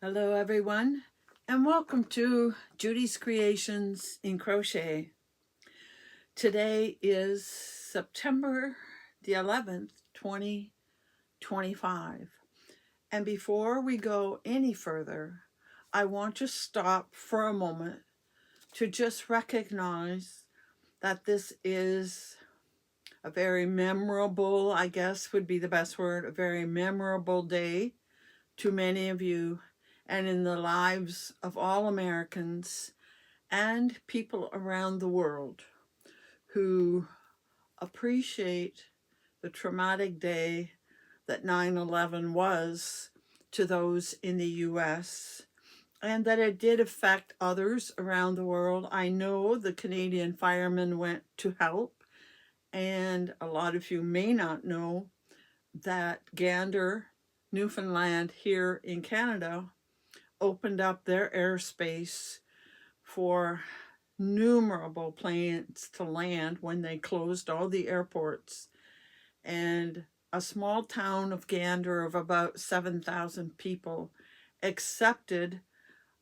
Hello everyone, and welcome to Judy's Creations in Crochet. Today is September the 11th, 2025. And before we go any further, I want to stop for a moment to just recognize that this is a very memorable, I guess would be the best word, a very memorable day to many of you and in the lives of all Americans and people around the world who appreciate the traumatic day that 9/11 was to those in the US, and that it did affect others around the world. I know the Canadian firemen went to help, and a lot of you may not know that Gander, Newfoundland, here in Canada, opened up their airspace for numerable planes to land when they closed all the airports. And a small town of Gander of about 7,000 people accepted,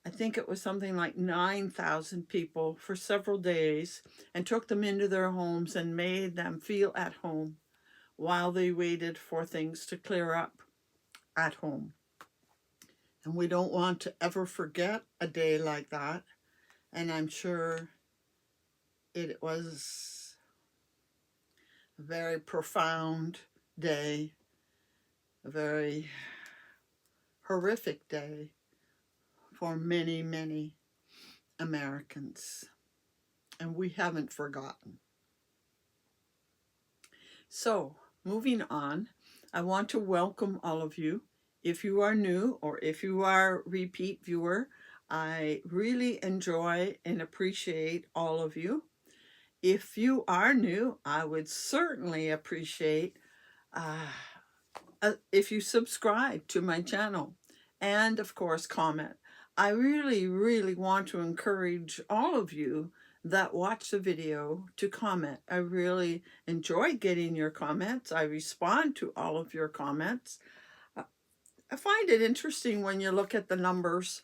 I think it was something like 9,000 people for several days, and took them into their homes and made them feel at home while they waited for things to clear up at home. And we don't want to ever forget a day like that. And I'm sure it was a very profound day, a very horrific day for many, many Americans. And we haven't forgotten. So, moving on, I want to welcome all of you. If you are new or if you are a repeat viewer, I really enjoy and appreciate all of you. If you are new, I would certainly appreciate if you subscribe to my channel and, of course, comment. I really, really want to encourage all of you that watch the video to comment. I really enjoy getting your comments. I respond to all of your comments. I find it interesting when you look at the numbers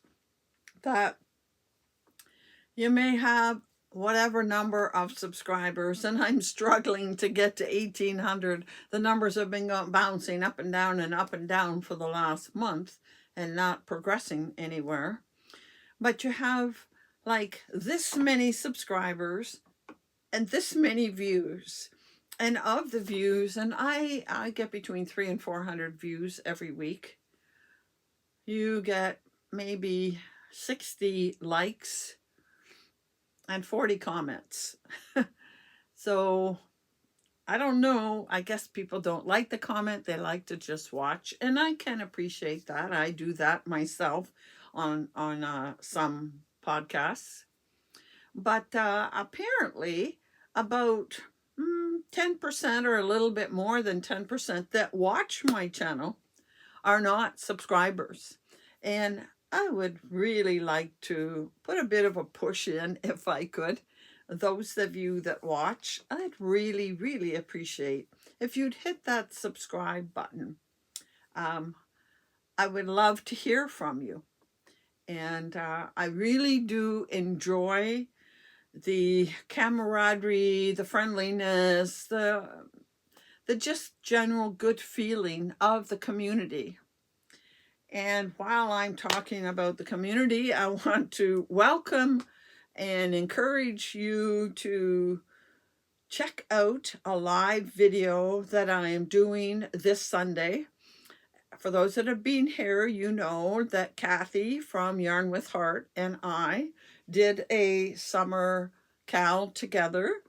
that you may have whatever number of subscribers, and I'm struggling to get to 1,800. The numbers have been bouncing up and down for the last month and not progressing anywhere. But you have like this many subscribers and this many views. And of the views, and I get between 300 and 400 views every week. You get maybe 60 likes and 40 comments. So I don't know. I guess people don't like the comment. They like to just watch. And I can appreciate that. I do that myself on some podcasts. But apparently about 10% or a little bit more than 10% that watch my channel are not subscribers. And I would really like to put a bit of a push in, if I could. Those of you that watch, I'd really, really appreciate if you'd hit that subscribe button. I would love to hear from you. And I really do enjoy the camaraderie, the friendliness, the just general good feeling of the community. And while I'm talking about the community, I want to welcome and encourage you to check out a live video that I am doing this Sunday. For those that have been here, you know that Cathy from Yarn with Heart and I did a summer cal together.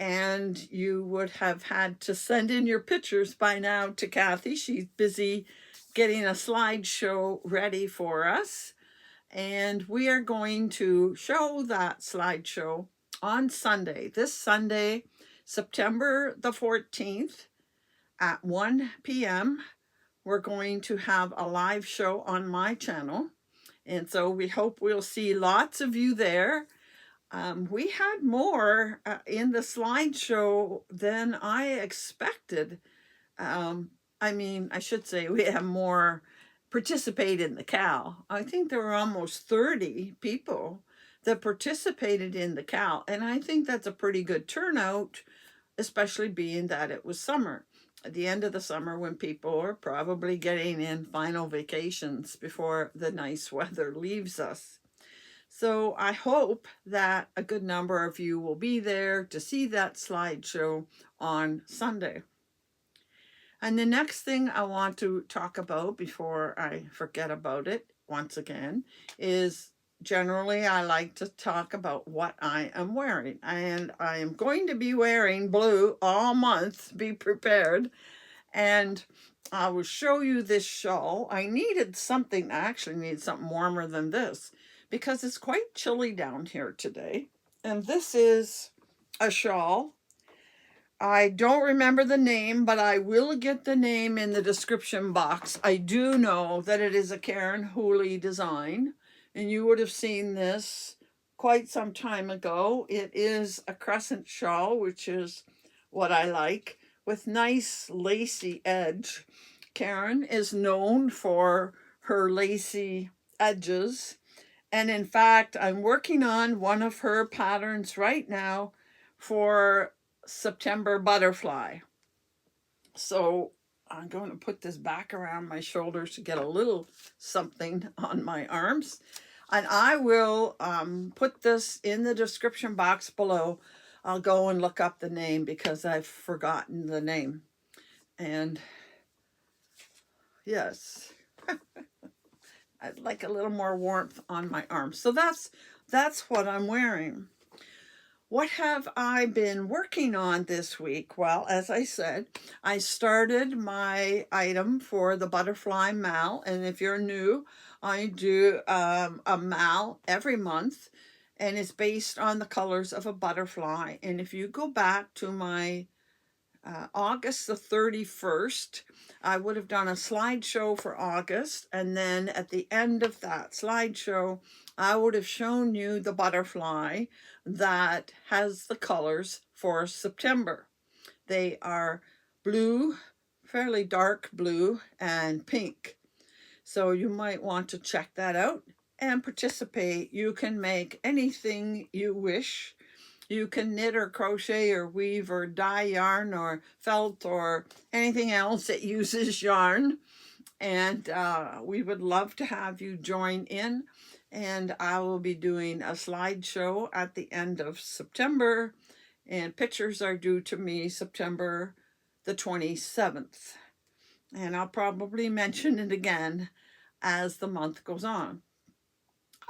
And you would have had to send in your pictures by now to Cathy. She's busy getting a slideshow ready for us. And we are going to show that slideshow on Sunday, this Sunday, September the 14th at 1 p.m. We're going to have a live show on my channel. And so we hope we'll see lots of you there. We had more in the slideshow than I expected. I should say we have more participate in the cow. I think there were almost 30 people that participated in the cow, and I think that's a pretty good turnout, especially being that it was summer, at the end of the summer, when people are probably getting in final vacations before the nice weather leaves us. So I hope that a good number of you will be there to see that slideshow on Sunday. And the next thing I want to talk about before I forget about it once again is, generally I like to talk about what I am wearing. And I am going to be wearing blue all month. Be prepared. And I will show you this shawl. I actually needed something warmer than this because it's quite chilly down here today. And this is a shawl. I don't remember the name, but I will get the name in the description box. I do know that it is a Karen Hooley design, and you would have seen this quite some time ago. It is a crescent shawl, which is what I like, with nice lacy edge. Karen is known for her lacy edges, and in fact, I'm working on one of her patterns right now for September butterfly. So I'm going to put this back around my shoulders to get a little something on my arms. And I will put this in the description box below. I'll go and look up the name because I've forgotten the name. And yes, I'd like a little more warmth on my arms. So that's what I'm wearing. What have I been working on this week? Well, as I said, I started my item for the butterfly mal. And if you're new, I do a mal every month. And it's based on the colors of a butterfly. And if you go back to my August the 31st, I would have done a slideshow for August. And then at the end of that slideshow, I would have shown you the butterfly that has the colors for September. They are blue, fairly dark blue, and pink. So you might want to check that out and participate. You can make anything you wish. You can knit or crochet or weave or dye yarn or felt or anything else that uses yarn. And we would love to have you join in. And I will be doing a slideshow at the end of September. And pictures are due to me September the 27th. And I'll probably mention it again as the month goes on.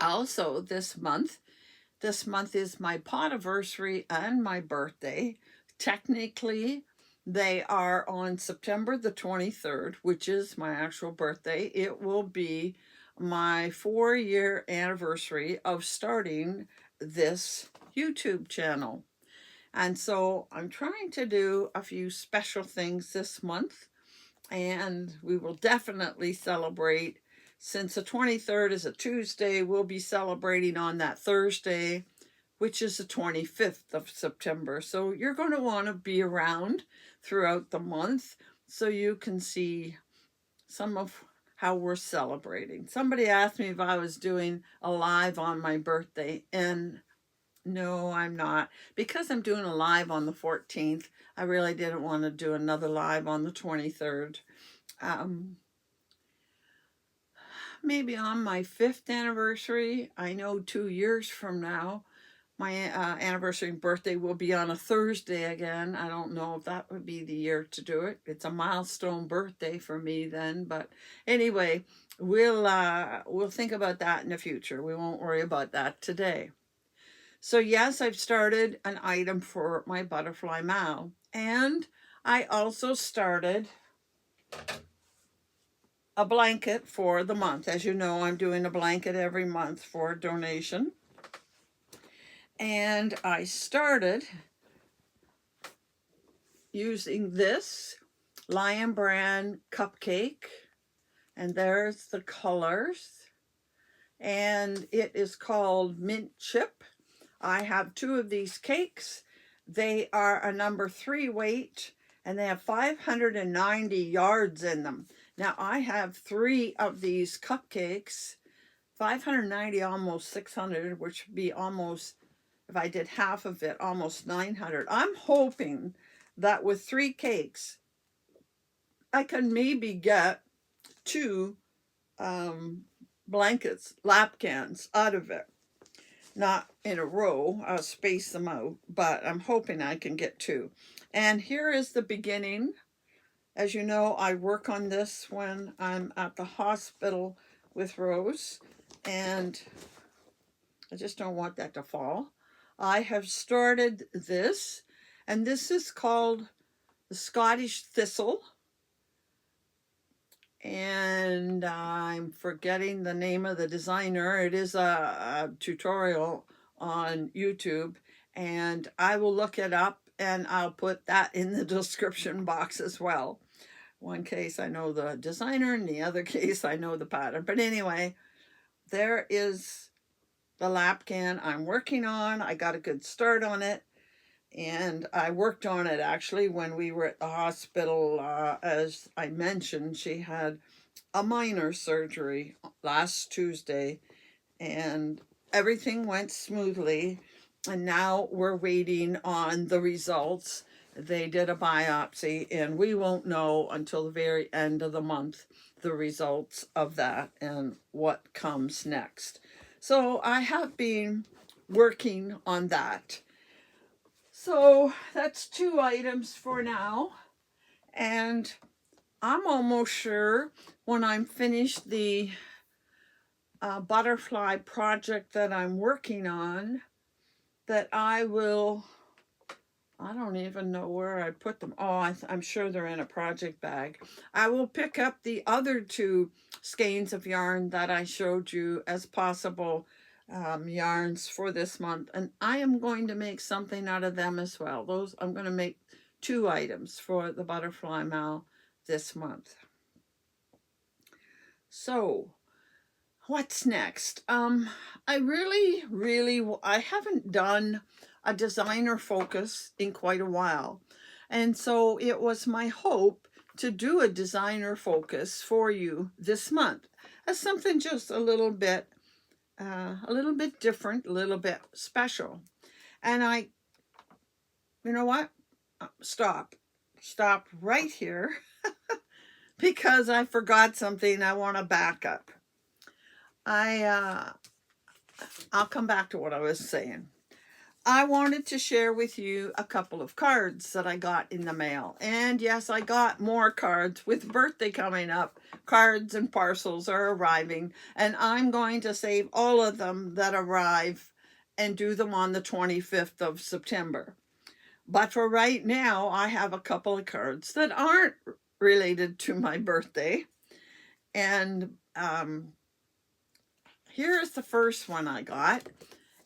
Also, this month is my podiversary and my birthday. Technically, they are on September the 23rd, which is my actual birthday. It will be my 4-year anniversary of starting this YouTube channel. And so I'm trying to do a few special things this month, and we will definitely celebrate. Since the 23rd is a Tuesday, we'll be celebrating on that Thursday, which is the 25th of September. So you're going to want to be around throughout the month so you can see some of how we're celebrating. Somebody asked me if I was doing a live on my birthday, and no, I'm not. Because I'm doing a live on the 14th, I really didn't want to do another live on the 23rd. Maybe on my 5th anniversary, I know 2 years from now, my anniversary and birthday will be on a Thursday again. I don't know if that would be the year to do it. It's a milestone birthday for me then. But anyway, we'll think about that in the future. We won't worry about that today. So yes, I've started an item for my butterfly mal. And I also started a blanket for the month. As you know, I'm doing a blanket every month for donation. And I started using this Lion Brand cupcake. And there's the colors. And it is called Mint Chip. I have 2 of these cakes. They are a number 3 weight, and they have 590 yards in them. Now I have 3 of these cupcakes, 590, almost 600, which would be almost, if I did half of it, almost 900. I'm hoping that with 3 cakes, I can maybe get 2 blankets, lap cans out of it. Not in a row, I'll space them out, but I'm hoping I can get 2. And here is the beginning. As you know, I work on this when I'm at the hospital with Rose, and I just don't want that to fall. I have started this, and this is called the Scottish Thistle, and I'm forgetting the name of the designer. It is a tutorial on YouTube, and I will look it up and I'll put that in the description box as well. One case I know the designer, and the other case I know the pattern. But anyway, there is the lap can I'm working on. I got a good start on it, and I worked on it actually when we were at the hospital. As I mentioned, she had a minor surgery last Tuesday, and everything went smoothly, and now we're waiting on the results. They did a biopsy, and we won't know until the very end of the month the results of that and what comes next. So I have been working on that. So that's 2 items for now, and I'm almost sure when I'm finished the butterfly project that I'm working on that I will, I don't even know where I put them. Oh, I'm sure they're in a project bag. I will pick up the other 2 skeins of yarn that I showed you as possible yarns for this month, and I am going to make something out of them as well. Those, I'm going to make 2 items for the butterfly mal this month. So what's next? I I haven't done a designer focus in quite a while, and so it was my hope to do a designer focus for you this month as something just a little bit different, a little bit special. And you know what? Stop right here because I forgot something. I want to back up. I'll come back to what I was saying. I wanted to share with you a couple of cards that I got in the mail. And yes, I got more cards. With birthday coming up, cards and parcels are arriving, and I'm going to save all of them that arrive and do them on the 25th of September. But for right now, I have a couple of cards that aren't related to my birthday. And here's the first one I got.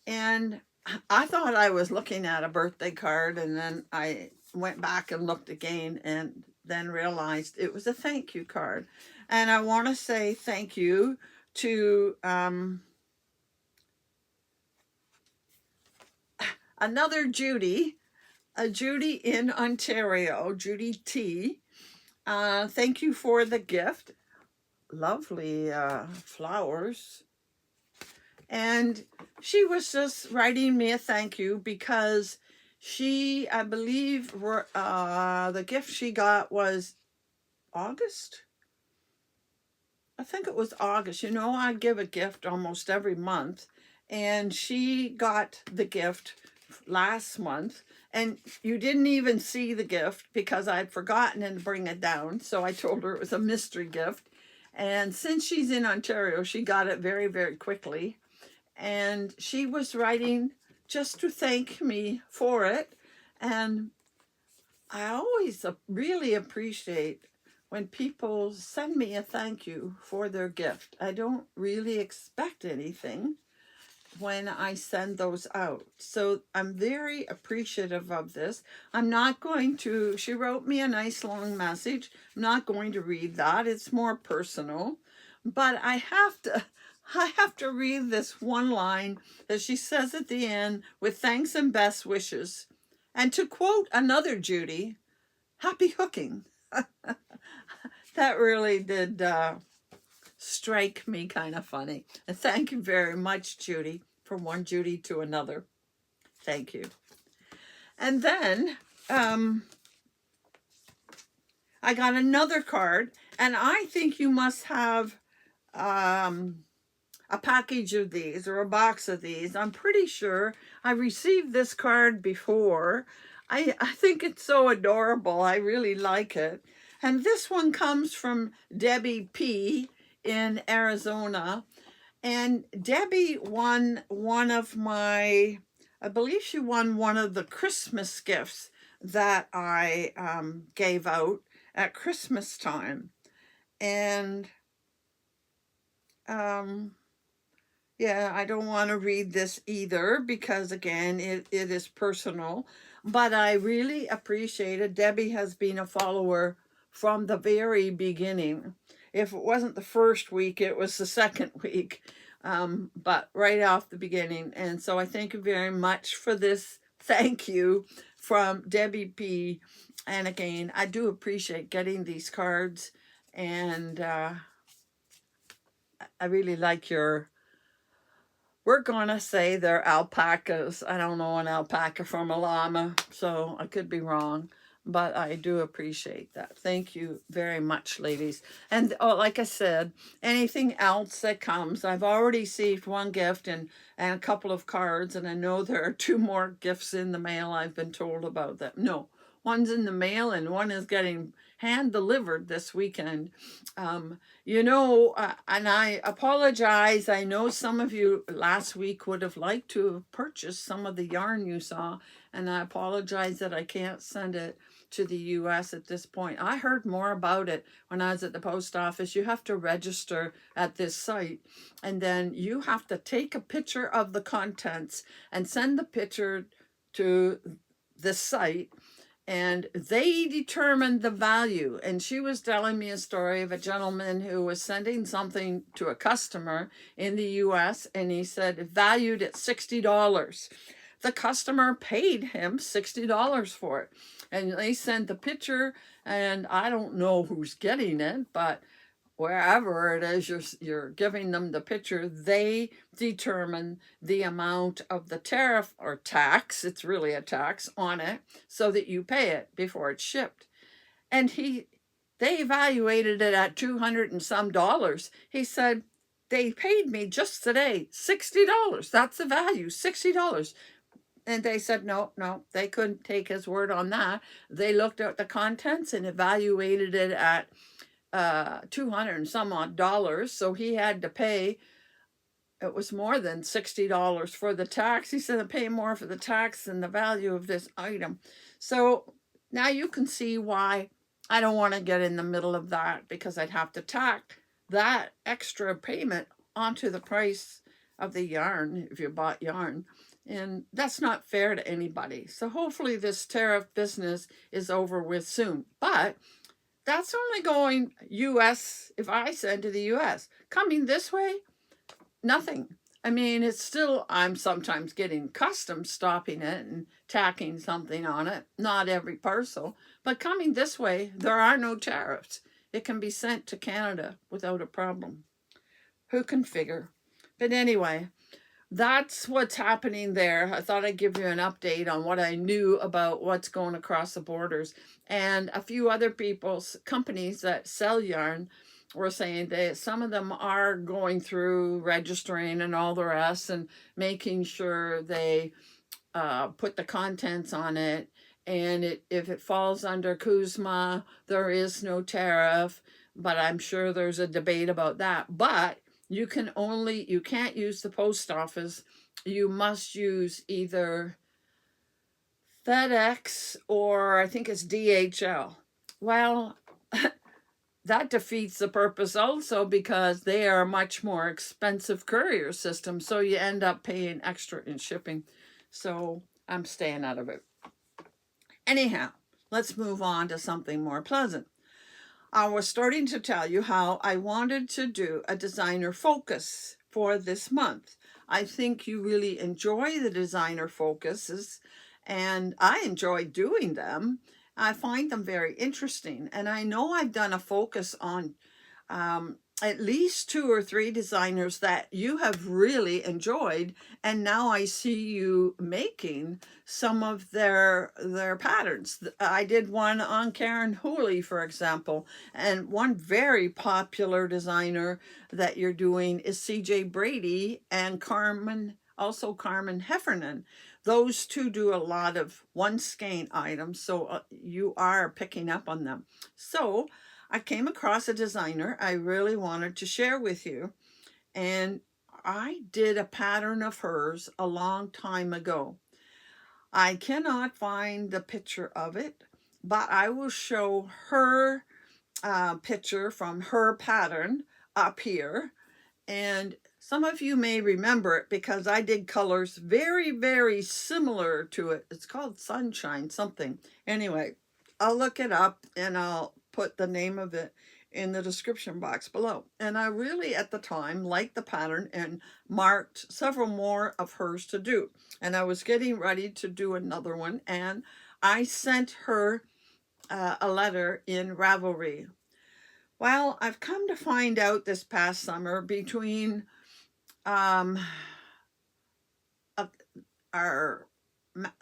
And I thought I was looking at a birthday card, and then I went back and looked again and then realized it was a thank you card. And I want to say thank you to another Judy, a Judy in Ontario, Judy T. Thank you for the gift. Lovely flowers. And she was just writing me a thank you because she, I believe, the gift she got was August. I think it was August. You know, I give a gift almost every month, and she got the gift last month, and you didn't even see the gift because I'd forgotten to bring it down. So I told her it was a mystery gift. And since she's in Ontario, she got it very, very quickly. And she was writing just to thank me for it. And I always really appreciate when people send me a thank you for their gift. I don't really expect anything when I send those out. So I'm very appreciative of this. I'm not going to, she wrote me a nice long message. I'm not going to read that. It's more personal. But I have to read this one line that she says at the end, with thanks and best wishes. And to quote another Judy, happy hooking. That really did strike me kind of funny. And thank you very much, Judy, from one Judy to another. Thank you. And then I got another card, and I think you must have a package of these or a box of these. I'm pretty sure I received this card before. I think it's so adorable. I really like it. And this one comes from Debbie P. in Arizona. And Debbie won one of my, I believe she won one of the Christmas gifts that I gave out at Christmas time. And yeah, I don't want to read this either because, again, it is personal. But I really appreciate it. Debbie has been a follower from the very beginning. If it wasn't the first week, it was the second week. But right off the beginning. And so I thank you very much for this. Thank you from Debbie P. And again, I do appreciate getting these cards. And I really like your... We're going to say they're alpacas. I don't know an alpaca from a llama, so I could be wrong. But I do appreciate that. Thank you very much, ladies. And like I said, anything else that comes, I've already received one gift and a couple of cards, and I know there are 2 more gifts in the mail. I've been told about that. No, one's in the mail and one is getting hand delivered this weekend. You know, and I apologize. I know some of you last week would have liked to have purchased some of the yarn you saw, and I apologize that I can't send it to the US at this point. I heard more about it when I was at the post office. You have to register at this site, and then you have to take a picture of the contents and send the picture to the site, and they determined the value. And she was telling me a story of a gentleman who was sending something to a customer in the US, and he said valued at $60. The customer paid him $60 for it. And they sent the picture, and I don't know who's getting it, but wherever it is you're giving them the picture, they determine the amount of the tariff or tax, it's really a tax, on it, so that you pay it before it's shipped. And they evaluated it at $200 and some dollars. He said, they paid me just today $60. That's the value, $60. And they said, no, they couldn't take his word on that. They looked at the contents and evaluated it at $200 and some odd dollars. So he had to pay, it was more than $60 for the tax. He said to pay more for the tax than the value of this item. So now you can see why I don't want to get in the middle of that, because I'd have to tack that extra payment onto the price of the yarn if you bought yarn. And that's not fair to anybody. So hopefully this tariff business is over with soon. But that's only going US, if I send to the US. Coming this way, nothing. I mean, it's still, I'm sometimes getting customs stopping it and tacking something on it. Not every parcel. But coming this way, there are no tariffs. It can be sent to Canada without a problem. Who can figure? But anyway, that's what's happening there. I thought I'd give you an update on what I knew about what's going across the borders. And a few other companies that sell yarn were saying that some of them are going through registering and all the rest and making sure they put the contents on it. And if it falls under CUSMA, there is no tariff. But I'm sure there's a debate about that. But you can't use the post office. You must use either FedEx or I think it's DHL. Well, that defeats the purpose also, because they are a much more expensive courier system. So you end up paying extra in shipping. So I'm staying out of it. Anyhow, let's move on to something more pleasant. I was starting to tell you how I wanted to do a designer focus for this month. I think you really enjoy the designer focuses, and I enjoy doing them. I find them very interesting. And I know I've done a focus on at least 2 or 3 designers that you have really enjoyed, and now I see you making some of their patterns. I did one on Karen Hooley, for example, and one very popular designer that you're doing is CJ Brady and Carmen Heffernan. Those two do a lot of one skein items, so you are picking up on them. So I came across a designer I really wanted to share with you, and I did a pattern of hers a long time ago. I cannot find the picture of it, but I will show her picture from her pattern up here. And some of you may remember it because I did colors very, very similar to it. It's called Sunshine something. Anyway, I'll look it up and I'll put the name of it in the description box below. And I really, at the time, liked the pattern and marked several more of hers to do. And I was getting ready to do another one, and I sent her a letter in Ravelry. Well, I've come to find out this past summer between um,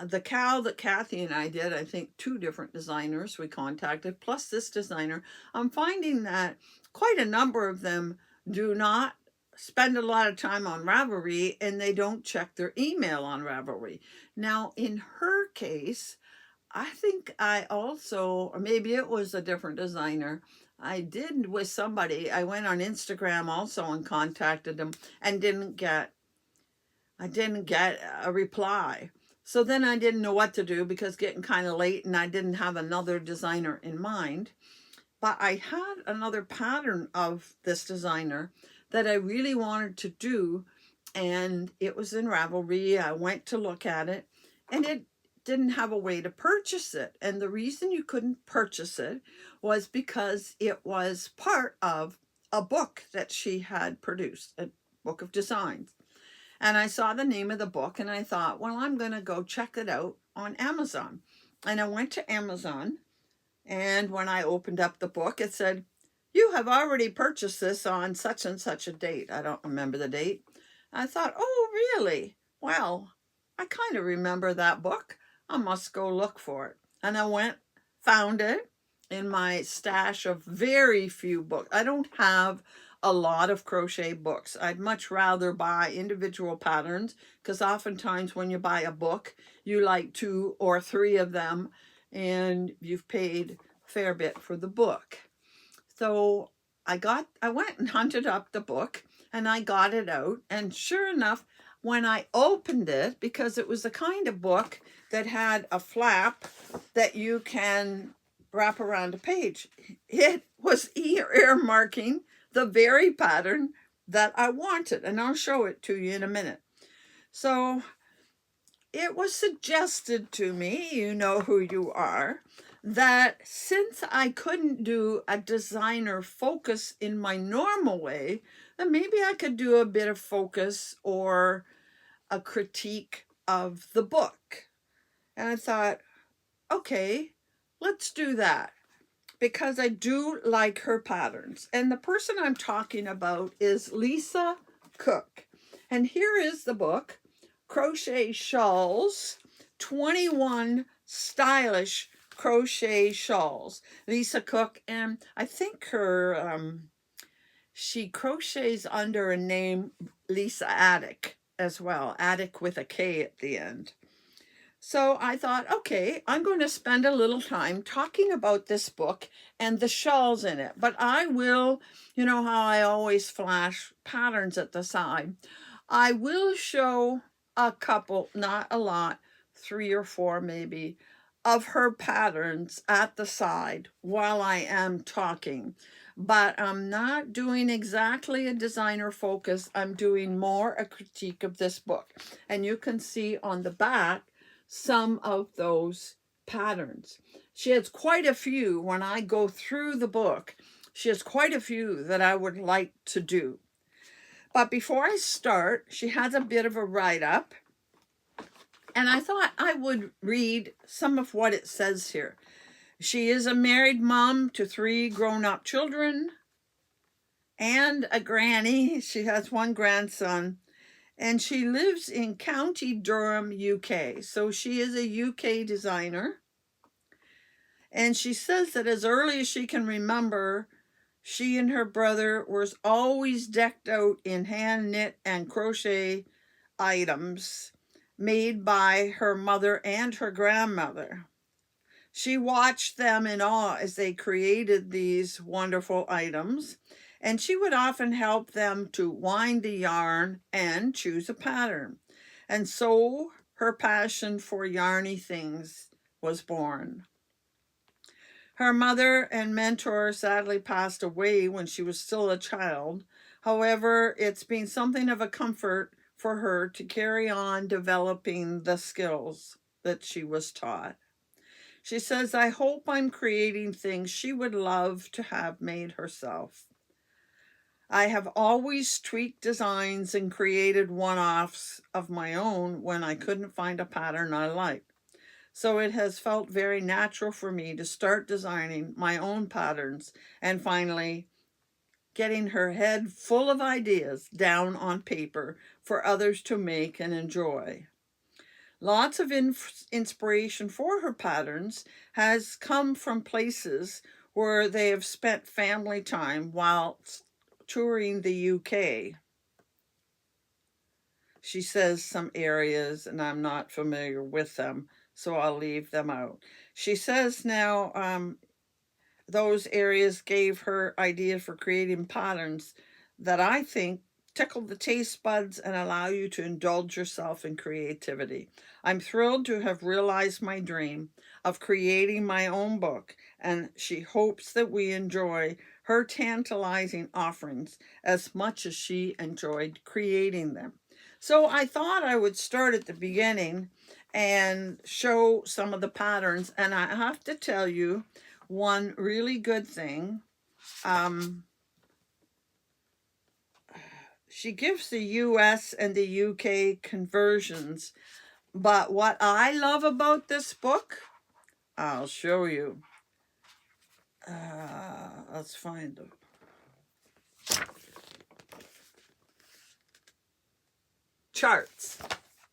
the cow that Cathy and I did, I think 2 different designers we contacted, plus this designer, I'm finding that quite a number of them do not spend a lot of time on Ravelry, and they don't check their email on Ravelry. Now, in her case, I think I also, or maybe it was a different designer, I did with somebody. I went on Instagram also and contacted them and I didn't get a reply. So then I didn't know what to do because getting kind of late and I didn't have another designer in mind. But I had another pattern of this designer that I really wanted to do, and it was in Ravelry. I went to look at it, and it didn't have a way to purchase it. And the reason you couldn't purchase it was because it was part of a book that she had produced, a book of designs. And I saw the name of the book and I thought, well, I'm going to go check it out on Amazon. And I went to Amazon, and when I opened up the book, it said, you have already purchased this on such and such a date. I don't remember the date. I thought, oh, really? Well, I kind of remember that book. I must go look for it. And I went, found it in my stash of very few books. I don't have a lot of crochet books. I'd much rather buy individual patterns, because oftentimes when you buy a book, you like 2 or 3 of them, and you've paid a fair bit for the book. So I went and hunted up the book, and I got it out, and sure enough, when I opened it, because it was the kind of book that had a flap that you can wrap around a page, it was earmarking the very pattern that I wanted, and I'll show it to you in a minute. So it was suggested to me, you know who you are, that since I couldn't do a designer focus in my normal way, then maybe I could do a bit of focus or a critique of the book. And I thought, okay, let's do that, because I do like her patterns. And the person I'm talking about is Lisa Cook. And here is the book, Crochet Shawls, 21 Stylish Crochet Shawls. Lisa Cook, and I think she crochets under a name Lisa Attic as well, Attic with a K at the end. So I thought, okay, I'm going to spend a little time talking about this book and the shawls in it. But I will, you know how I always flash patterns at the side. I will show a couple, not a lot, 3 or 4 maybe, of her patterns at the side while I am talking. But I'm not doing exactly a designer focus. I'm doing more a critique of this book. And you can see on the back some of those patterns. She has quite a few. When I go through the book, she has quite a few that I would like to do. But before I start, she has a bit of a write-up, and I thought I would read some of what it says here. She is a married mom to 3 grown-up children and a granny. She has 1 grandson, and she lives in County Durham, UK. So she is a UK designer. And she says that as early as she can remember, she and her brother was always decked out in hand knit and crochet items made by her mother and her grandmother. She watched them in awe as they created these wonderful items, and she would often help them to wind the yarn and choose a pattern. And so her passion for yarny things was born. Her mother and mentor sadly passed away when she was still a child. However, it's been something of a comfort for her to carry on developing the skills that she was taught. She says, I hope I'm creating things she would love to have made herself. I have always tweaked designs and created one-offs of my own when I couldn't find a pattern I liked. So it has felt very natural for me to start designing my own patterns and finally getting her head full of ideas down on paper for others to make and enjoy. Lots of inspiration for her patterns has come from places where they have spent family time while touring the UK. She says some areas, and I'm not familiar with them, so I'll leave them out. She says now those areas gave her ideas for creating patterns that I think tickle the taste buds and allow you to indulge yourself in creativity. I'm thrilled to have realized my dream of creating my own book, and she hopes that we enjoy her tantalizing offerings as much as she enjoyed creating them. So I thought I would start at the beginning and show some of the patterns, and I have to tell you one really good thing. She gives the US and the UK conversions, but what I love about this book, I'll show you. Let's find them. Charts.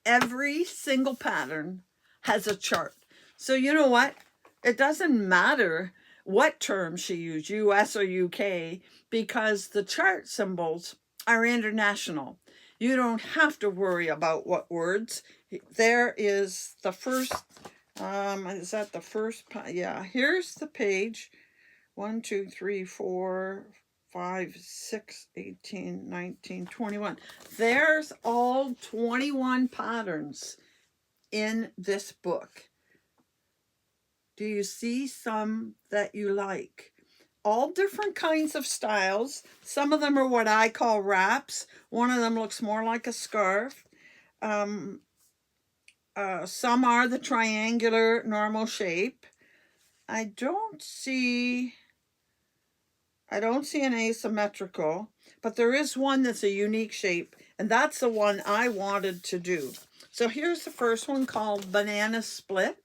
Every single pattern has a chart. So you know what? It doesn't matter what term she used, US or UK, because the chart symbols are international. You don't have to worry about what words. There is the first, is that the first? Yeah, here's the page. 1, 2, 3, 4, 5, 6, 18, 19, 21. There's all 21 patterns in this book. Do you see some that you like? All different kinds of styles. Some of them are what I call wraps. One of them looks more like a scarf. Some are the triangular normal shape. I don't see an asymmetrical, but there is one that's a unique shape, and that's the one I wanted to do. So here's the first one called Banana Split,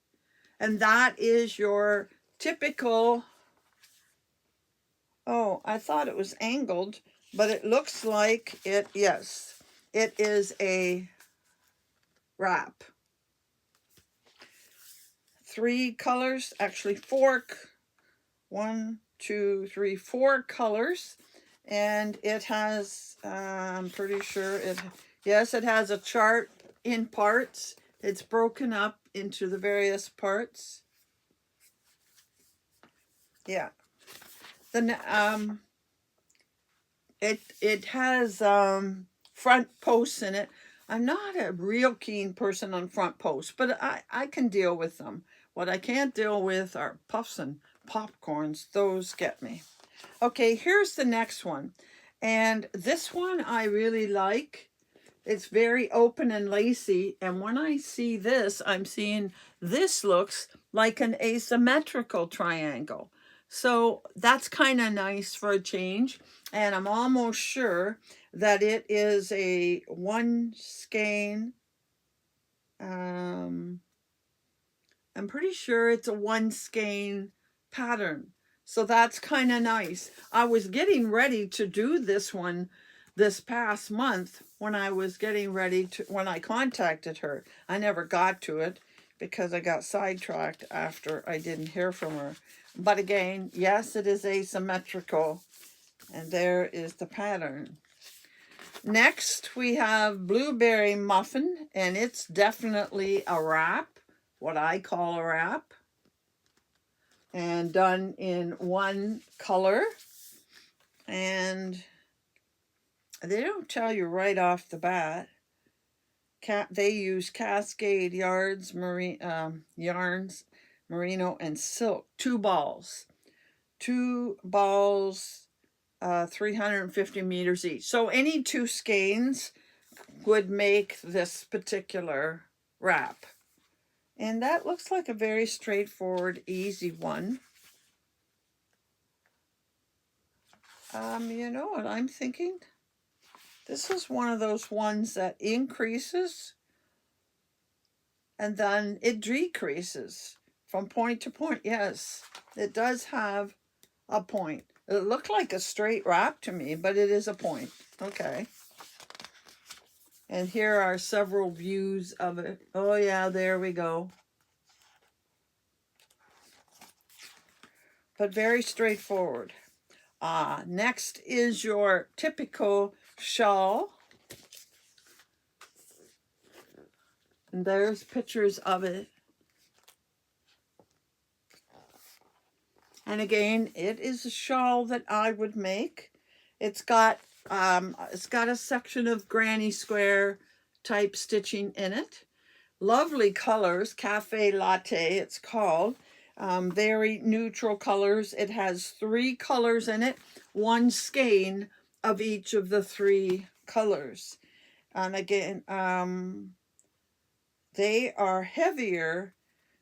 and that is your typical, oh, I thought it was angled, but it looks like it, yes, it is a wrap. 3 colors, actually 4, 1, 2, 3, 4 colors, and it has, I'm pretty sure yes, it has a chart in parts. It's broken up into the various parts. Yeah. Then it has front posts in it. I'm not a real keen person on front posts, but I can deal with them. What I can't deal with are puffs and popcorns. Those get me. Okay, here's the next one. And this one I really like. It's very open and lacy. And when I see this, I'm seeing this looks like an asymmetrical triangle. So that's kind of nice for a change. And I'm almost sure that it is a 1 skein. I'm pretty sure it's a 1 skein pattern. So that's kind of nice. I was getting ready to do this one this past month when I was getting ready to, when I contacted her. I never got to it because I got sidetracked after I didn't hear from her. But again, yes, it is asymmetrical. And there is the pattern. Next, we have Blueberry Muffin, and it's definitely a wrap, what I call a wrap, and done in one color. And they don't tell you right off the bat. They use Cascade yarns, merino, and silk. 2 balls. 2 balls, 350 meters each. So any 2 skeins would make this particular wrap. And that looks like a very straightforward, easy one. You know what I'm thinking? This is one of those ones that increases and then it decreases from point to point. Yes, it does have a point. It looked like a straight wrap to me, but it is a point. Okay. And here are several views of it. Oh yeah, there we go. But very straightforward. Next is your typical shawl. And there's pictures of it. And again, it is a shawl that I would make. It's got a section of granny square type stitching in it. Lovely colors, cafe latte it's called. Very neutral colors. It has 3 colors in it, 1 skein of each of the 3 colors. And again, they are heavier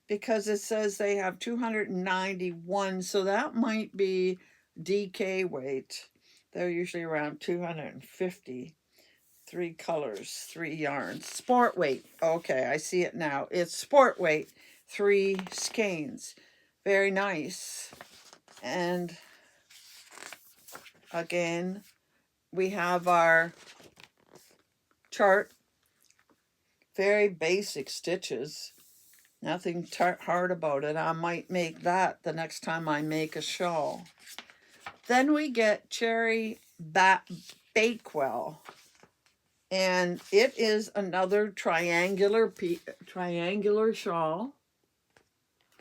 because it says they have 291, so that might be DK weight. They're usually around 250. 3 colors, 3 yarns. Sport weight. Okay, I see it now. It's sport weight, 3 skeins. Very nice. And again, we have our chart. Very basic stitches. Nothing hard about it. I might make that the next time I make a shawl. Then we get Cherry Bakewell. And it is another triangular shawl.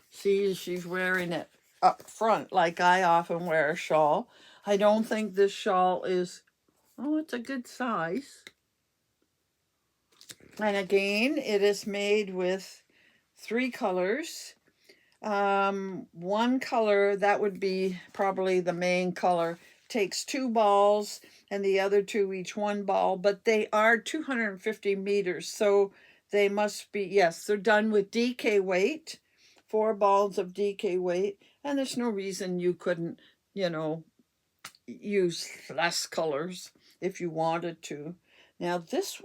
See, she's wearing it up front like I often wear a shawl. I don't think this shawl is, oh, it's a good size. And again, it is made with 3 colors. 1 color, that would be probably the main color, takes 2 balls and the other 2 each 1 ball, but they are 250 meters, so they must be, yes, they're done with DK weight, 4 balls of DK weight, and there's no reason you couldn't, you know, use less colors if you wanted to. Now this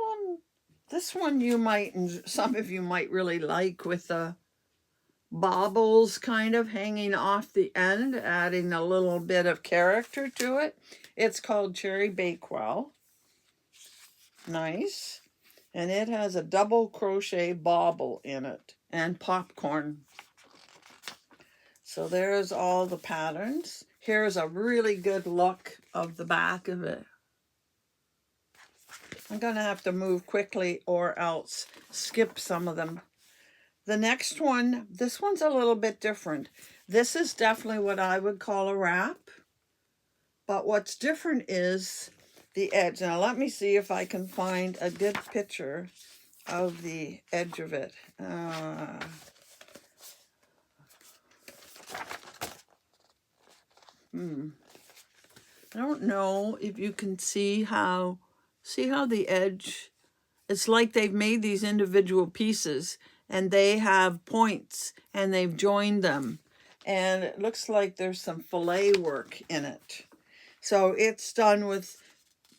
one you might, some of you might really like, with the baubles kind of hanging off the end, adding a little bit of character to it. It's called Cherry Bakewell. Nice. And it has a double crochet bauble in it and popcorn. So there's all the patterns. Here's a really good look of the back of it. I'm going to have to move quickly or else skip some of them. The next one, this one's a little bit different. This is definitely what I would call a wrap. But what's different is the edge. Now let me see if I can find a good picture of the edge of it. I don't know if you can see how the edge, it's like they've made these individual pieces and they have points and they've joined them. And it looks like there's some fillet work in it. So it's done with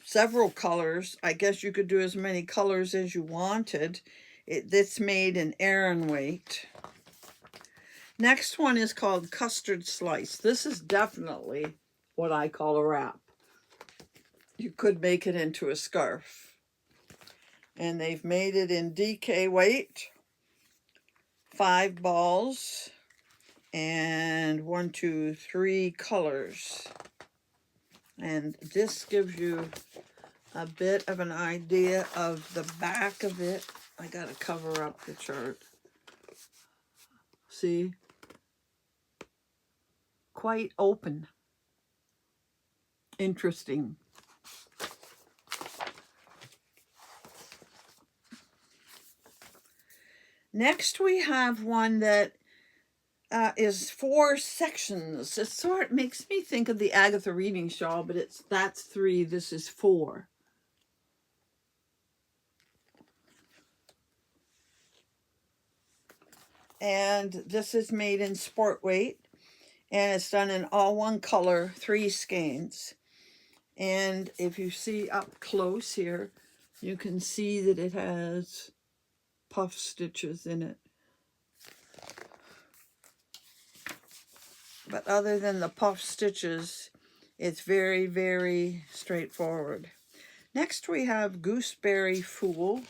several colors. I guess you could do as many colors as you wanted. It's made in Aran weight. Next one is called Custard Slice. This is definitely what I call a wrap. You could make it into a scarf. And they've made it in DK weight, 5 balls, and 1, 2, 3 colors. And this gives you a bit of an idea of the back of it. I gotta cover up the chart. See? Quite open. Interesting. Next we have one that is 4 sections. It sort of makes me think of the Agatha reading shawl, but that's 3, this is 4. And this is made in sport weight, and it's done in all one color, 3 skeins. And if you see up close here, you can see that it has puff stitches in it. But other than the puff stitches, it's very, very straightforward. Next we have Gooseberry Fool.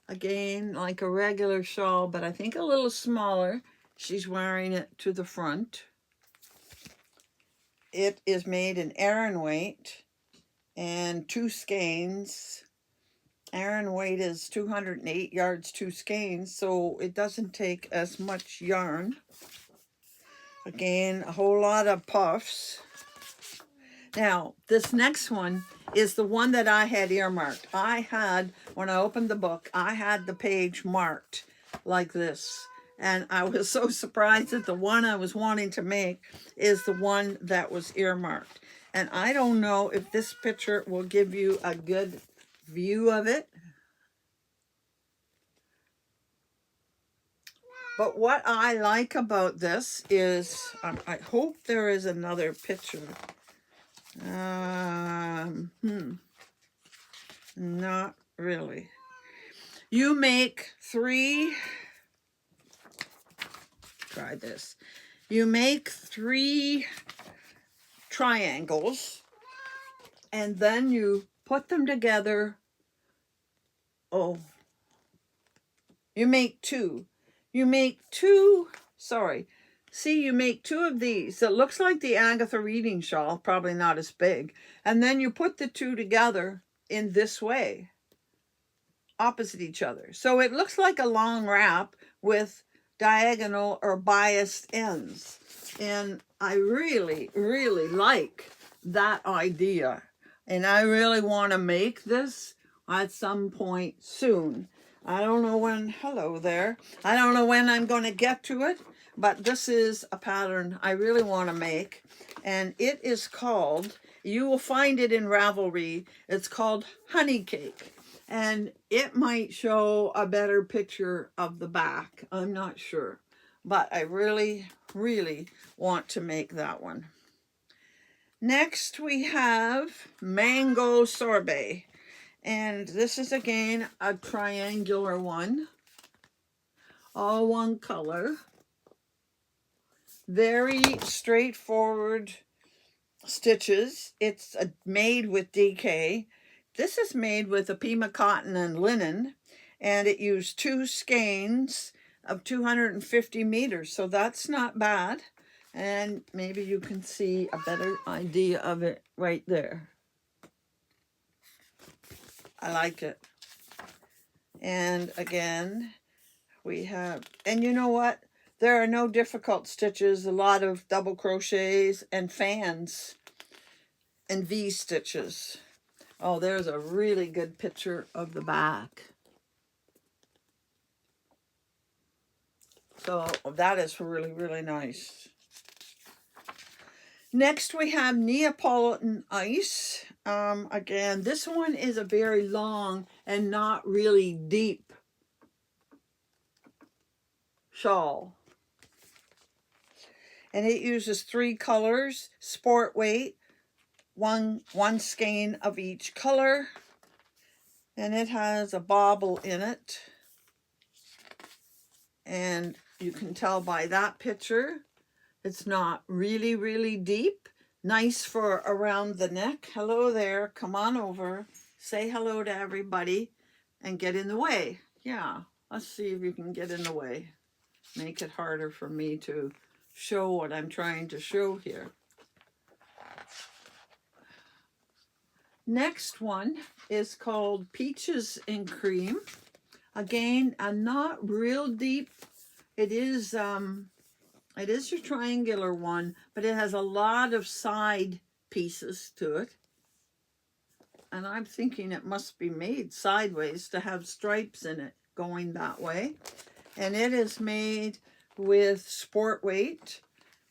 Again, like a regular shawl, but I think a little smaller. She's wearing it to the front. It is made in Aran weight and 2 skeins. Aran weight is 208 yards, 2 skeins, so it doesn't take as much yarn. Again, a whole lot of puffs. Now, this next one is the one that I had earmarked. When I opened the book, I had the page marked like this. And I was so surprised that the one I was wanting to make is the one that was earmarked. And I don't know if this picture will give you a good view of it. But what I like about this is, I hope there is another picture. Not really. You make 3, try this. You make 3 triangles, and then you put them together. Oh, you make 2. You make 2, sorry. See, you make 2 of these. It looks like the Agatha reading shawl, probably not as big. And then you put the 2 together in this way, opposite each other. So it looks like a long wrap with diagonal or biased ends. And I really, really like that idea. And I really want to make this at some point soon. I don't know when, hello there. I don't know when I'm going to get to it, but this is a pattern I really want to make. And it is called, you will find it in Ravelry, it's called Honey Cake. And it might show a better picture of the back. I'm not sure. But I really, really want to make that one. Next we have Mango Sorbet. And this is again a triangular one. All one color. Very straightforward stitches. It's made with DK. This is made with a Pima cotton and linen, and it used 2 skeins of 250 meters, so that's not bad. And maybe you can see a better idea of it right there. I like it. And again, we have, and you know what? There are no difficult stitches, a lot of double crochets and fans and V stitches. Oh, there's a really good picture of the back. So that is really, really nice. Next we have Neapolitan Ice. Again, this one is a very long and not really deep shawl. And it uses 3 colors, sport weight, one skein of each color. And it has a bobble in it. And you can tell by that picture, it's not really, really deep. Nice for around the neck. Hello there. Come on over. Say hello to everybody and get in the way. Yeah, let's see if you can get in the way. Make it harder for me to show what I'm trying to show here. Next one is called Peaches and Cream. Again, a not real deep. It is your triangular one, but it has a lot of side pieces to it. And I'm thinking it must be made sideways to have stripes in it going that way. And it is made with sport weight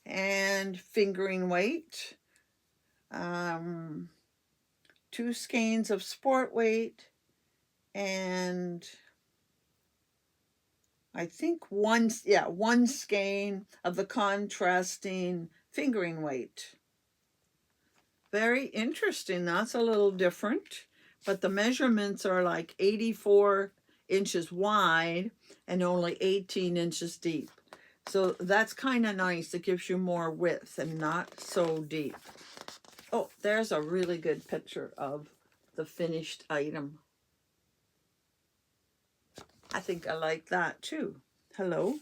and fingering weight. 2 skeins of sport weight and I think one skein of the contrasting fingering weight. Very interesting. That's a little different, but the measurements are like 84 inches wide and only 18 inches deep. So that's kind of nice. It gives you more width and not so deep. Oh, there's a really good picture of the finished item. I think I like that too. Hello.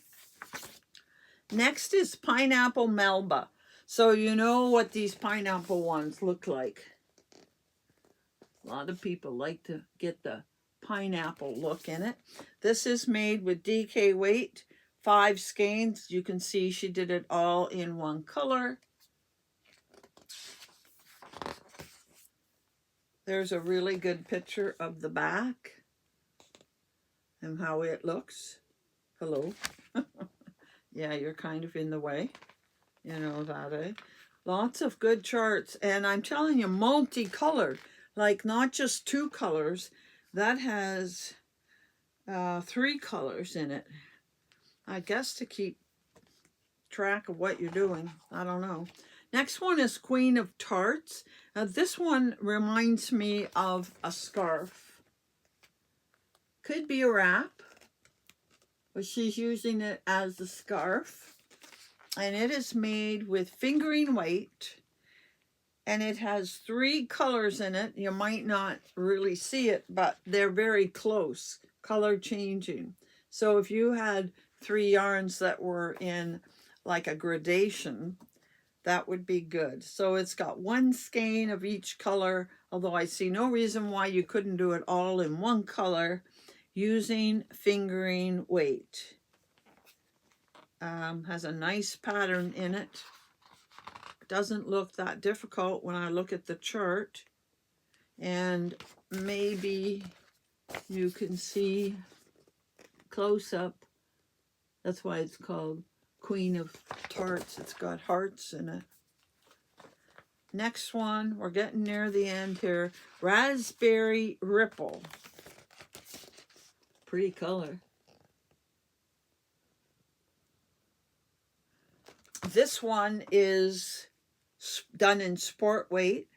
Next is Pineapple Melba. So you know what these pineapple ones look like. A lot of people like to get the pineapple look in it. This is made with DK weight, 5 skeins. You can see she did it all in one color. There's a really good picture of the back and how it looks. Hello. Yeah, you're kind of in the way. You know that, eh? Lots of good charts. And I'm telling you, multicolored. Like not just 2 colors. That has 3 colors in it. I guess to keep track of what you're doing. I don't know. Next one is Queen of Tarts. This one reminds me of a scarf. Could be a wrap, but she's using it as a scarf. And it is made with fingering weight. And it has 3 colors in it. You might not really see it, but they're very close, color changing. So if you had 3 yarns that were in like a gradation, that would be good. So it's got 1 skein of each color, although I see no reason why you couldn't do it all in 1 color using fingering weight. Has a nice pattern in it. Doesn't look that difficult when I look at the chart. And maybe you can see close up. That's why it's called Queen of Tarts. It's got hearts in it. Next one, we're getting near the end here. Raspberry Ripple. Pretty color. This one is done in sport weight.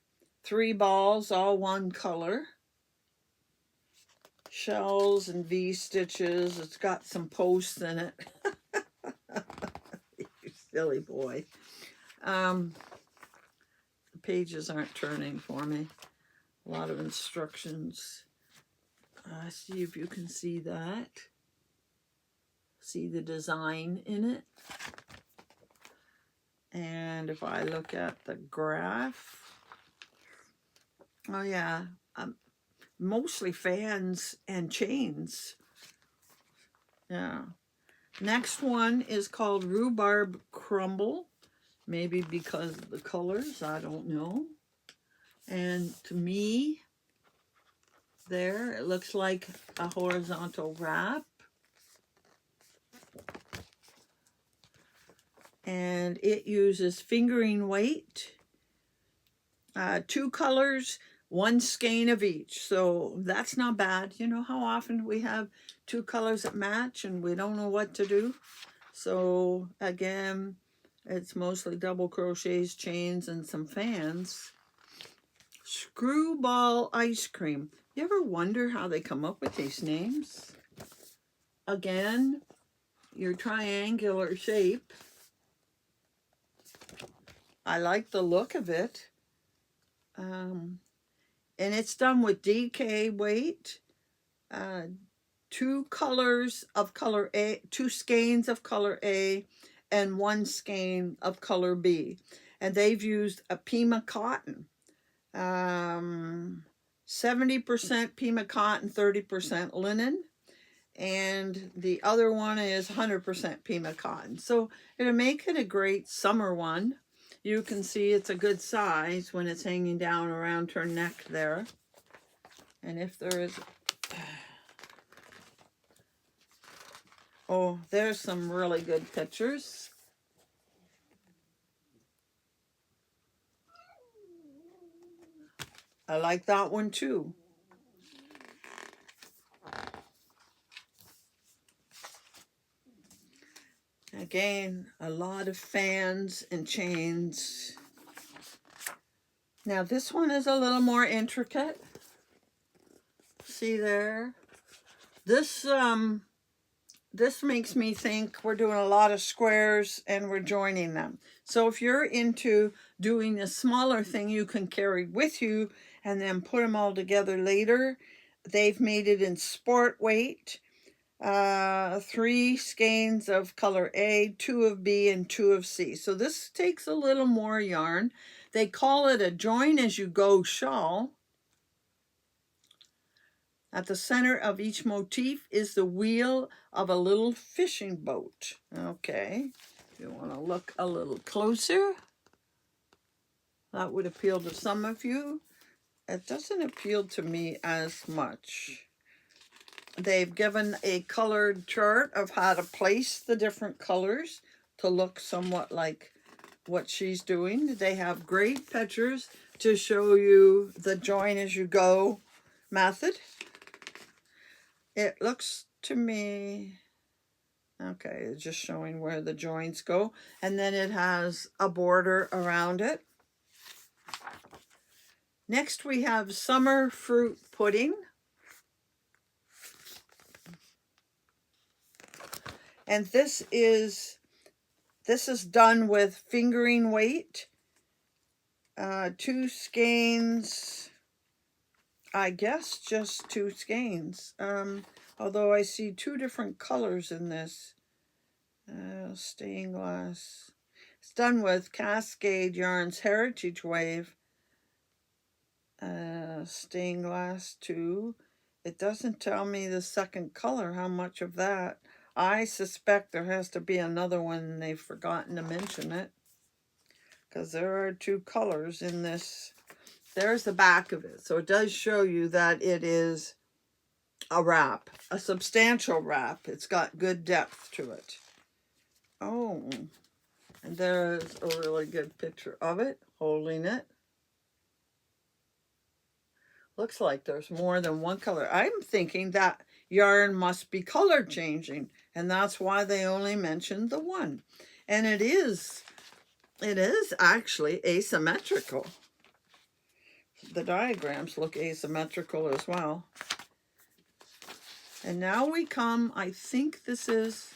3 balls, all 1 color. Shells and V-stitches. It's got some posts in it. You silly boy. The pages aren't turning for me. A lot of instructions. See if you can see that. See the design in it. And if I look at the graph, oh yeah, mostly fans and chains. Yeah. Next one is called Rhubarb Crumble. Maybe because of the colors, I don't know. And to me, there, it looks like a horizontal wrap. And it uses fingering weight, 2 colors, 1 skein of each. So that's not bad. You know how often we have 2 colors that match and we don't know what to do? So again, it's mostly double crochets, chains, and some fans. Screwball Ice Cream. You ever wonder how they come up with these names? Again, your triangular shape. I like the look of it. And it's done with DK weight, 2 colors of color A, 2 skeins of color A, and 1 skein of color B. And they've used a Pima cotton. 70% Pima cotton, 30% linen. And the other one is 100% Pima cotton. So it'll make it a great summer one. You can see it's a good size when it's hanging down around her neck there. And if there is... Oh, there's some really good pictures. I like that one too. Again, a lot of fans and chains. Now this one is a little more intricate. See there? This makes me think we're doing a lot of squares and we're joining them. So if you're into doing a smaller thing you can carry with you and then put them all together later, they've made it in sport weight. 3 skeins of color A, 2 of B, and 2 of C. So this takes a little more yarn. They call it a join as you go shawl. At the center of each motif is the wheel of a little fishing boat. Okay, if you want to look a little closer, that would appeal to some of you. It doesn't appeal to me as much. They've given a colored chart of how to place the different colors to look somewhat like what she's doing. They have great pictures to show you the join as you go method. It looks to me, okay, it's just showing where the joins go. And then it has a border around it. Next we have summer fruit pudding. And this is done with fingering weight. 2 skeins, I guess just 2 skeins. Although I see 2 different colors in this. Stained glass. It's done with Cascade Yarns Heritage Wave. Stained glass too. It doesn't tell me the second color, how much of that. I suspect there has to be another one and they've forgotten to mention it. Because there are 2 colors in this. There's the back of it. So it does show you that it is a wrap. A substantial wrap. It's got good depth to it. Oh. And there's a really good picture of it, holding it. Looks like there's more than one color. I'm thinking that yarn must be color changing, and that's why they only mentioned the one. And it is actually asymmetrical. The diagrams look asymmetrical as well. And now we come, I think this is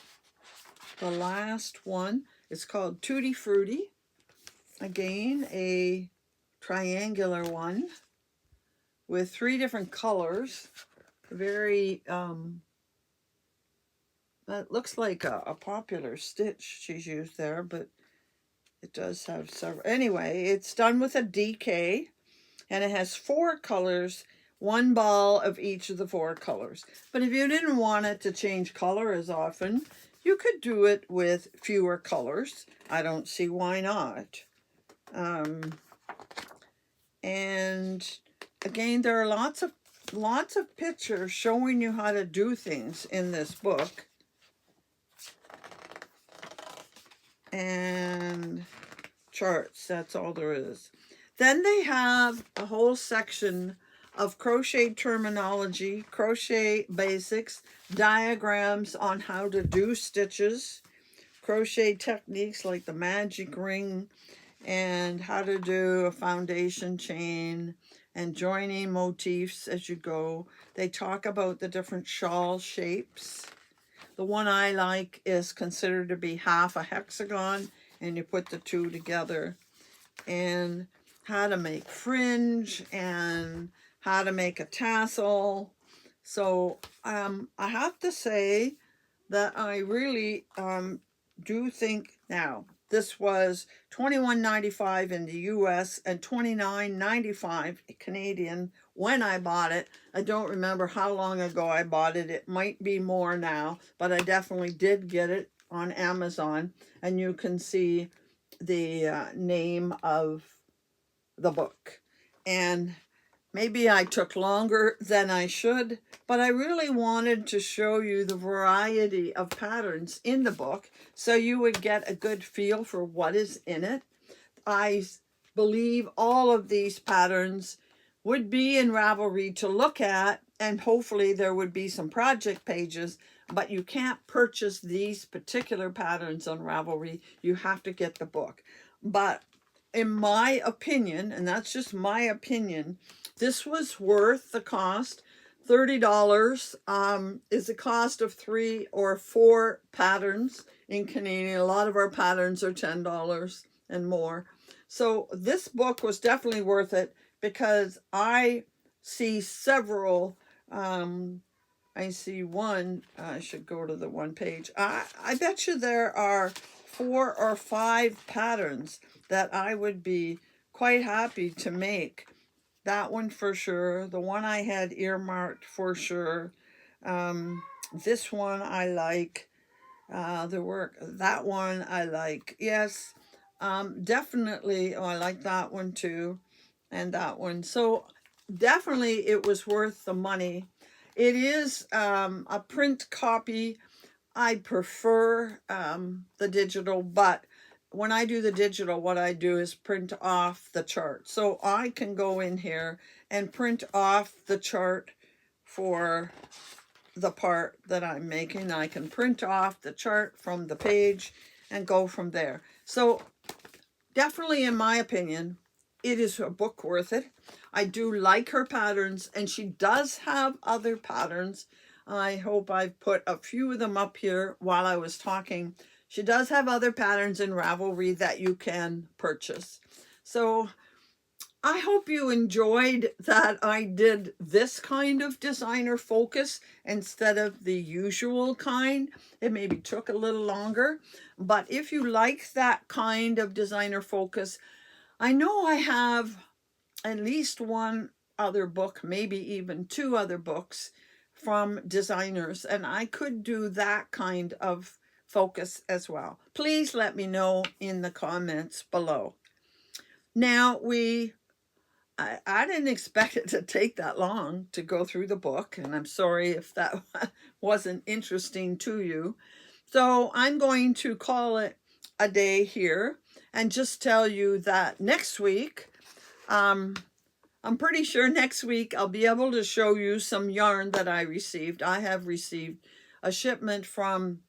the last one. It's called Tutti Frutti. Again, a triangular one with 3 different colors. Very, that looks like a popular stitch she's used there, but it does have several. Anyway, it's done with a DK, and it has 4 colors, 1 ball of each of the 4 colors. But if you didn't want it to change color as often, you could do it with fewer colors. I don't see why not. And again, there are lots of pictures showing you how to do things in this book. And charts, that's all there is. Then they have a whole section of crochet terminology, crochet basics, diagrams on how to do stitches, crochet techniques like the magic ring, and how to do a foundation chain, and joining motifs as you go. They talk about the different shawl shapes. The one I like is considered to be half a hexagon, and you put the two together. And how to make fringe and how to make a tassel. So I have to say that I really do think now. This was $21.95 in the US and $29.95 Canadian when I bought it. I don't remember how long ago I bought it. It might be more now, but I definitely did get it on Amazon. And you can see the name of the book. And maybe I took longer than I should, but I really wanted to show you the variety of patterns in the book so you would get a good feel for what is in it. I believe all of these patterns would be in Ravelry to look at, and hopefully there would be some project pages, but you can't purchase these particular patterns on Ravelry. You have to get the book. But in my opinion, and that's just my opinion, this was worth the cost. $30 is the cost of 3 or 4 patterns in Canadian. A lot of our patterns are $10 and more. So this book was definitely worth it because I see several, I see one, I should go to the one page. I bet you there are 4 or 5 patterns that I would be quite happy to make. That one for sure. The one I had earmarked for sure. This one I like. The work, that one I like. Yes, definitely. Oh, I like that one too. And that one. So definitely it was worth the money. It is a print copy. I prefer the digital, but when I do the digital, what I do is print off the chart. So I can go in here and print off the chart for the part that I'm making. I can print off the chart from the page and go from there. So definitely, in my opinion, it is a book worth it. I do like her patterns, and she does have other patterns. I hope I've put a few of them up here while I was talking. She does have other patterns in Ravelry that you can purchase. So I hope you enjoyed that I did this kind of designer focus instead of the usual kind. It maybe took a little longer, but if you like that kind of designer focus, I know I have at least one other book, maybe even 2 other books from designers, and I could do that kind of focus as well. Please let me know in the comments below. Now I didn't expect it to take that long to go through the book, and I'm sorry if that wasn't interesting to you. So I'm going to call it a day here and just tell you that next week, I'm pretty sure next week I'll be able to show you some yarn that I received. I have received a shipment from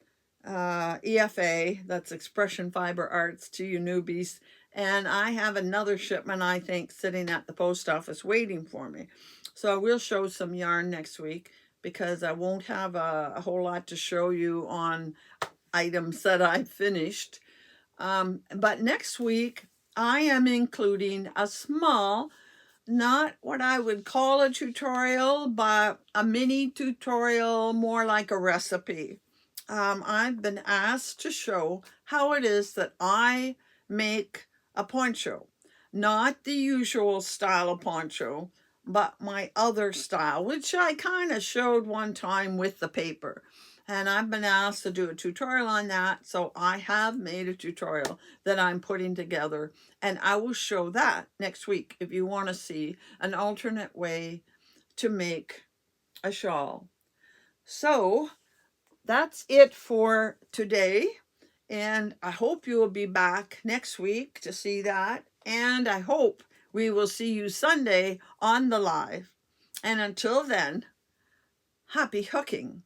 EFA, that's Expression Fiber Arts, to you newbies. And I have another shipment, I think, sitting at the post office waiting for me. So I will show some yarn next week because I won't have a whole lot to show you on items that I've finished. But next week, I am including a small, not what I would call a tutorial, but a mini tutorial, more like a recipe. I've been asked to show how it is that I make a poncho. Not the usual style of poncho, but my other style, which I kind of showed one time with the paper. And I've been asked to do a tutorial on that, so I have made a tutorial that I'm putting together, and I will show that next week if you want to see an alternate way to make a shawl. So that's it for today, and I hope you will be back next week to see that, and I hope we will see you Sunday on the live. And until then, happy hooking.